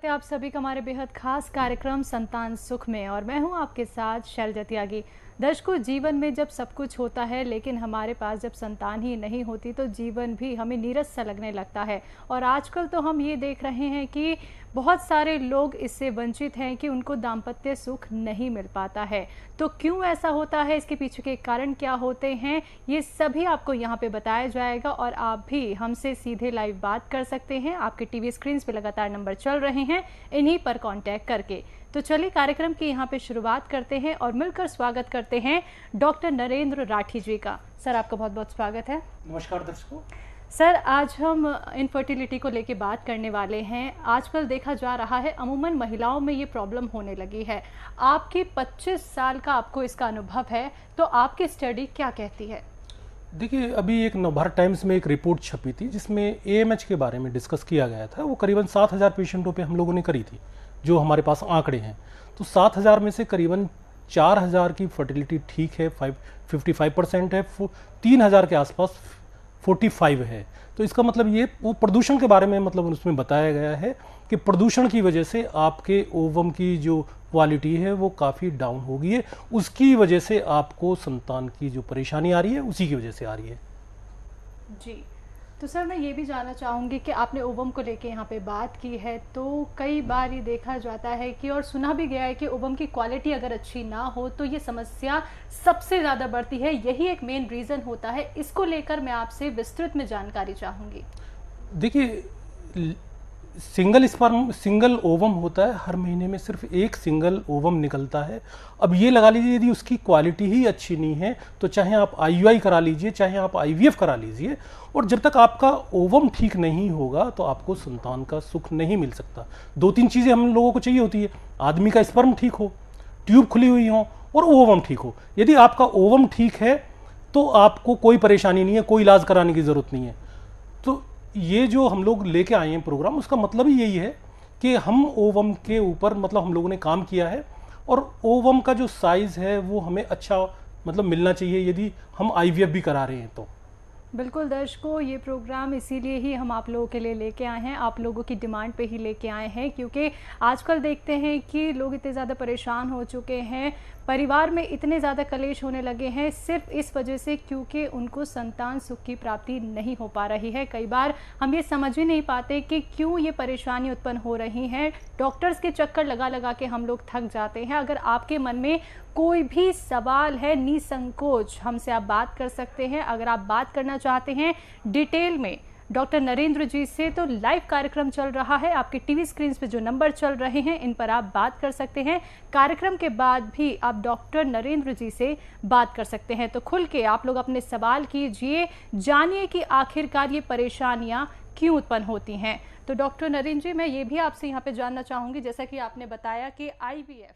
आप सभी का हमारे बेहद खास कार्यक्रम संतान सुख में, और मैं हूं आपके साथ शैलजा त्यागी। दर्शकों, जीवन में जब सब कुछ होता है लेकिन हमारे पास जब संतान ही नहीं होती तो जीवन भी हमें नीरस सा लगने लगता है। और आजकल तो हम ये देख रहे हैं कि बहुत सारे लोग इससे वंचित हैं कि उनको दाम्पत्य सुख नहीं मिल पाता है। तो क्यों ऐसा होता है, इसके पीछे के कारण क्या होते हैं, ये सभी आपको यहाँ पे बताया जाएगा। और आप भी हमसे सीधे लाइव बात कर सकते हैं। आपके टीवी स्क्रीन पे लगातार नंबर चल रहे हैं, इन्हीं पर कांटेक्ट करके। तो चलिए कार्यक्रम की यहाँ पे शुरुआत करते हैं और मिलकर स्वागत करते हैं डॉक्टर नरेंद्र राठी जी का। सर, आपका बहुत बहुत स्वागत है। नमस्कार दर्शकों। सर, आज हम इनफर्टिलिटी को लेके बात करने वाले हैं। आजकल देखा जा रहा है अमूमन महिलाओं में ये प्रॉब्लम होने लगी है। आपकी 25 साल का आपको इसका अनुभव है, तो आपकी स्टडी क्या कहती है? देखिए, अभी एक नवभारत टाइम्स में एक रिपोर्ट छपी थी जिसमें एएमएच के बारे में डिस्कस किया गया था। वो करीबन 7,000 पेशेंटों पे हम लोगों ने करी थी, जो हमारे पास आंकड़े हैं। तो 7,000 में से करीबन 4,000 की फर्टिलिटी ठीक है, 55% है, 3,000 के आसपास 45 है। तो इसका मतलब ये वो प्रदूषण के बारे में मतलब उसमें बताया गया है कि प्रदूषण की वजह से आपके ओवम की जो क्वालिटी है वो काफ़ी डाउन हो गई है। उसकी वजह से आपको संतान की जो परेशानी आ रही है उसी की वजह से आ रही है। जी, तो सर मैं ये भी जानना चाहूँगी कि आपने ओवम को लेके यहाँ पे बात की है, तो कई बार ये देखा जाता है कि और सुना भी गया है कि ओवम की क्वालिटी अगर अच्छी ना हो तो ये समस्या सबसे ज़्यादा बढ़ती है। यही एक मेन रीज़न होता है। इसको लेकर मैं आपसे विस्तृत में जानकारी चाहूँगी। देखिए, सिंगल ओवम होता है, हर महीने में सिर्फ एक सिंगल ओवम निकलता है। अब ये लगा लीजिए, यदि उसकी क्वालिटी ही अच्छी नहीं है तो चाहे आप आईयूआई करा लीजिए, चाहे आप आईवीएफ करा लीजिए, और जब तक आपका ओवम ठीक नहीं होगा तो आपको संतान का सुख नहीं मिल सकता। 2-3 चीज़ें हम लोगों को चाहिए होती है। आदमी का स्पर्म ठीक हो, ट्यूब खुली हुई हो और ओवम ठीक हो। यदि आपका ओवम ठीक है तो आपको कोई परेशानी नहीं है, कोई इलाज कराने की ज़रूरत नहीं है। तो ये जो हम लोग लेके आए हैं प्रोग्राम, उसका मतलब ही यही है कि हम ओवम के ऊपर मतलब हम लोगों ने काम किया है, और ओवम का जो साइज़ है वो हमें अच्छा मतलब मिलना चाहिए यदि हम आईवीएफ भी करा रहे हैं तो। बिल्कुल दर्शकों, ये प्रोग्राम इसीलिए ही हम आप लोगों के लिए लेके आए हैं, आप लोगों की डिमांड पे ही लेके आए हैं, क्योंकि आजकल देखते हैं कि लोग इतने ज़्यादा परेशान हो चुके हैं, परिवार में इतने ज़्यादा कलेश होने लगे हैं सिर्फ इस वजह से क्योंकि उनको संतान सुख की प्राप्ति नहीं हो पा रही है। कई बार हम ये समझ ही नहीं पाते कि क्यों ये परेशानी उत्पन्न हो रही हैं। डॉक्टर्स के चक्कर लगा लगा के हम लोग थक जाते हैं। अगर आपके मन में कोई भी सवाल है, निसंकोच हमसे आप बात कर सकते हैं। अगर आप बात करना चाहते हैं डिटेल में डॉक्टर नरेंद्र जी से, तो लाइव कार्यक्रम चल रहा है। आपके टीवी स्क्रीन पे जो नंबर चल रहे हैं इन पर आप बात कर सकते हैं। कार्यक्रम के बाद भी आप डॉक्टर नरेंद्र जी से बात कर सकते हैं। तो खुल के आप लोग अपने सवाल कीजिए, जानिए कि आखिरकार ये परेशानियाँ क्यों उत्पन्न होती हैं। तो डॉक्टर नरेंद्र जी, मैं ये भी आपसे यहाँ पे जानना चाहूँगी, जैसा कि आपने बताया कि आईवीएफ